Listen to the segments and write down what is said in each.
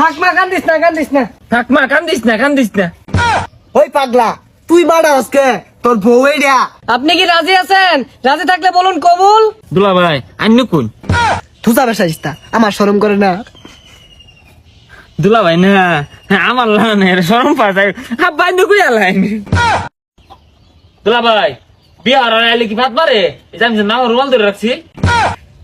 থাকমা কান্দিস না থাকমা কান্দিস না ওই পাগলা তুই বাড়া আজকে তোর বউ এইডা। আপনি কি রাজি আছেন? রাজি থাকলে বলুন কবুল। দুলা ভাই আন্য কোন থুসা বেসাইস্তা আমার শরম করে না। দুলা ভাই না আমার লানের শরম পায় আব্বা আন্য কই আলাইন দুলা ভাই বিহার আইলে কি ভাত মারে জানি না রুমাল ধরে রাখছি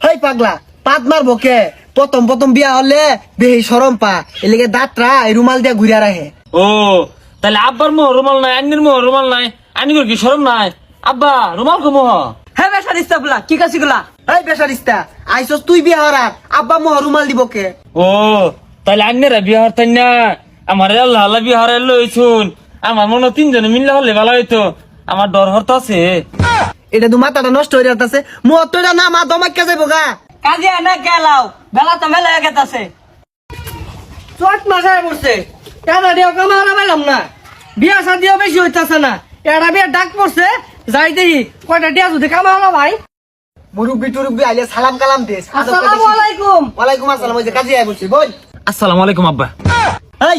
হেই পাগলা পাত মারবো কে? প্রথম বিয়া হলে বেহি শরম পা এলিগে দাঁতরা এই রুমাল দিয়ে ঘুরিয়া রাখে। ও তাহলে আব্বার মোহ রুমাল নাই আন্নির মোহ রুমাল নাই আন্নি কি শরম নাই আব্বা রুমাল কো মোহ হ্যাঁ বেসারিস্তা বলা কি কাছিগুলা? এই বেসারিস্তা আইসস তুই বিয়া হরার আব্বা মোহ রুমাল দিব কে? ও তাহলে আন্নেরা বিয়া হরতেন না আমার আল্লাহ আল্লাহ বিয়া হরে লইছুন আমার মনে হয় তিনজনে মিললে হলে ভালো হইতো আমার ডর হরতে আছে এটা তো মাথাটা নষ্ট হয়ে যাচ্ছে মোহ তো এটা না মা দমাক্কা যাইব গা। কাজে না গেলাও বেলা তো মেলা হয়ে গেছে চট মাসায় পড়ছে টাকা দিও কামালা পাইলাম না বিয়া শাদিও বেশি হইতাছে না এটা বিয়া ডাক পড়ছে যাই দেখি কয়টা দিয়া যদি কামালা ভাই। মুরব্বি টুরব্বি আইলে সালাম কালাম দিস। আসসালামু আলাইকুম। ওয়ালাইকুম আসসালাম। ওই যে কাজী আই বলছি বল। আসসালামু আলাইকুম আব্বা এই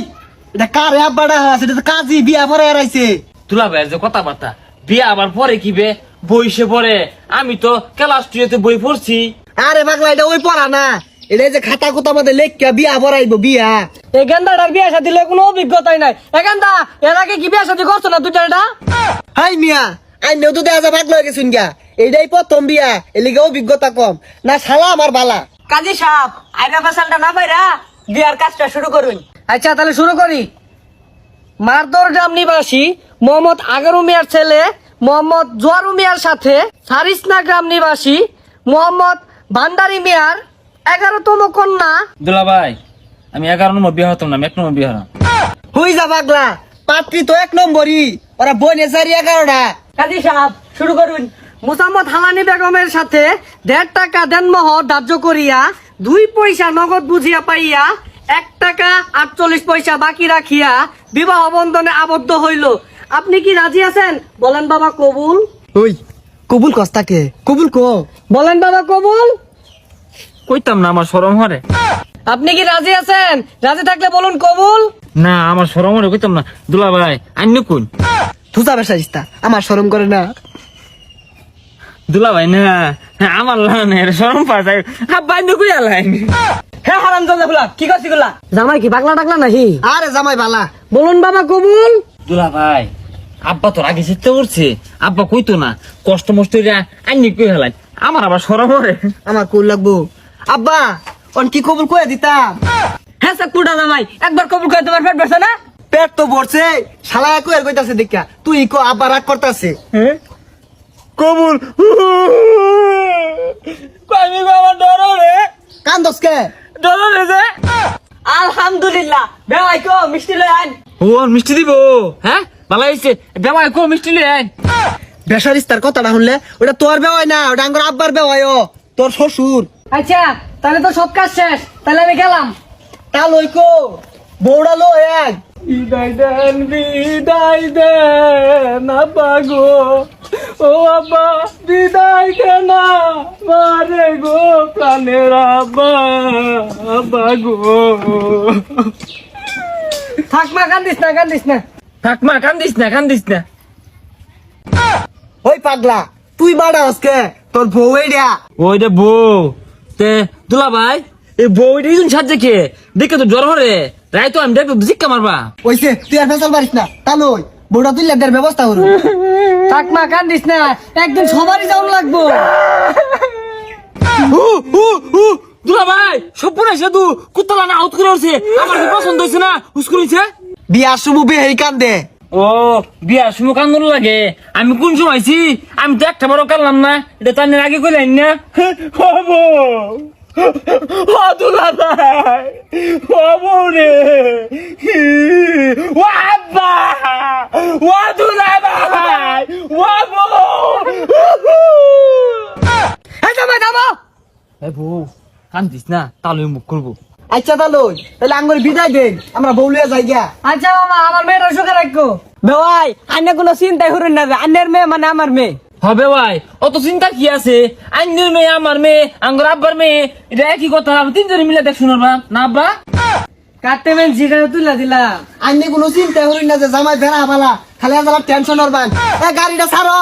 এটা কারে আব্বাটা আছে? এটা তো কাজী বিয়া পরে আইছে। তুলা ভাইয়ের যে কথাবার্তা বিয়া আবার পরে কি বে বইসে পরে আমি তো ক্লাস টুয়েতে বই পড়ছি আরে পাগলা এটা ওই পড়া না, এটা যে খাতা কুতা মধ্যে লেখা বিয়া পড়াইবো বিয়া। এই গেন্দাটার বিয়া শাদি কোনো অভিজ্ঞতাই নাই। এ গেন্দা এর আগে কি বিয়া শাদি করছো না দুইটা? হাই মিয়া আইনেও তো দেখা যায় পাগলা হয়ে গেছুন গা। এটাই প্রথম বিয়া এলিগে অভিজ্ঞতা কম না শালা আমার বালা। কাজী সাহেব আইরা ফেসালটা না পাইরা বিয়ার কাজটা শুরু করুন। আচ্ছা তাহলে শুরু করি। মারদরজাম নিবাসী মোহাম্মদ আগারু মিয়ার ছেলে মোহাম্মদ জোয়ারু মিয়ার সাথে সারিসনা গ্রাম নিবাসী মোহাম্মদ ভান্ডারি মিয়ার 11তম কন্যা। দুলা ভাই আমি 11 নম্বর বিয়া হতাম না আমি 1 নম্বর বিয়া হলাম হুই যা পাগলা পাত্রী তো 1 নম্বরই, ওরা বনে চারি 11টা। কাজী সাহেব শুরু করুন। মুসাম্মদ হালানি বেগমের সাথে 1.5 টাকা দেনমোহর ধার্য করিয়া 2 পয়সা নগদ বুঝিয়া পাইয়া 1 টাকা 48 পয়সা বাকি রাখিয়া বিবাহ বন্ধনে আবদ্ধ হইল। আপনি কি রাজি আছেন? বলেন বাবা কবুল। ওই কবুল কস্তাকে কবুল কো বলেন বাবা কবুল। কইতাম না আমার শরম হরে আপনি কি রাজি আছেন? রাজি থাকলে বলুন কবুল। না আমার শরম হরে কইতাম না দুলা ভাই আন্য কোন থুসা বেসাইস্তা আমার শরম করে না। দুলা ভাই না আমার লানের শরম পায় আব্বা আন্য কই আলাইন হ্যাঁ হারাম জাদা বলা কি করছি গুলা? জামাই কি পাগলা টাগলা নাহি? আরে জামাই বালা বলুন বাবা কবুল। দুলা ভাই আব্বা তোর আগে চেষ্টা করছে আব্বা কইতো না কষ্ট মষ্ট আন্য কই হেলাইন আমার আবার শরম হরে আমার কোল লাগবো। আব্বা অন কি কবুল কয়ে দিতাম। হ্যাঁ স্যার কুড়া জামাই একবার কবুল করে তোমার পেট ভরছে না? পেট তো ভরছে শালা কয়ের কইতাছে দেখা তুই কো আব্বা রাগ করতাছে। কবুল আমি বাবা ডর রে কান্দস কে? ডর রে যে আলহামদুলিল্লাহ বেওয়াই কো মিষ্টি লই আন। ও মিষ্টি দিব হ্যাঁ ভালো হয়েছে বেমাই কো মিষ্টি লে আইন বেসারিস্তার কথাটা শুনলে ওটা তোর বেওয়াই না, ওটা আঙ্গুর আব্বার বেওয়াই। ও তোর শ্বশুর। আচ্ছা তাহলে তো সব কাজ শেষ, তাহলে আমি গেলাম। তা লই কো বৌড়া লো এক। বিদায় দেন আব্বা গো ও আব্বা বিদায় কেন মারে গো প্রাণের আব্বা আব্বা গো থাকমা কান্দিস না থাকমা কান্দিস না ওই পাগলা তুই বাড়া আজকে তোর বউ এইডা। ওই রে বউ তে দুলা ভাই এই বউ রিজন সাজে কে দেখে তো জ্বর হরে রাই তো আমি দেখো জিক্কা মারবা ওইছে তুই আর ফেসাল পারিস না। তা লই বউটা তুই লেদের ব্যবস্থা করু। থাকমা কান্দিস না, একদিন সবারই যাওয়ার লাগবো। দুলা ভাই সব পুরা সেতু কুত্তলা না আউট করে উঠছে আমার কি পছন্দ হয়েছে না উস্কুরিছে বিয়ার সমু বেহেই কান্দে। ও বিয়ার সময় কান্দন লাগে আমি কোন সময় আইছি আমি তো একটা বড় কানলাম না এটা তার আগে কইলেন না হবো ও দুলা ভাই হবো রে ও আব্বা ও দুলা ভাই হবো এই জামাই থামো। এ বউ কান্দিস না তাহলে মুখ করবো আচ্ছা তা লই তাহলে আঙ্গুর বিদায় দেন আমরা বউলিয়া যাই গা। আচ্ছা মামা আমার মেয়ের সুখে রাখো। বেওয়াই আন্নে কোনো চিন্তাই করুন না, আন্নের মেয়ে মানে আমার মেয়ে। হবে ভাই অত চিন্তা কি আছে আইনের মেয়ে আমার মেয়ে আঙ্গুর আব্বার মেয়ে এটা একই কথা তিনজনে মিলে দেখ শুনবা না আব্বা কাটতে মেন জিরা তুলা দিলাম। আইনে কোনো চিন্তা করি না যে জামাই বেড়া পালা খালি টেনশন হরবান গাড়িটা ছাড়ো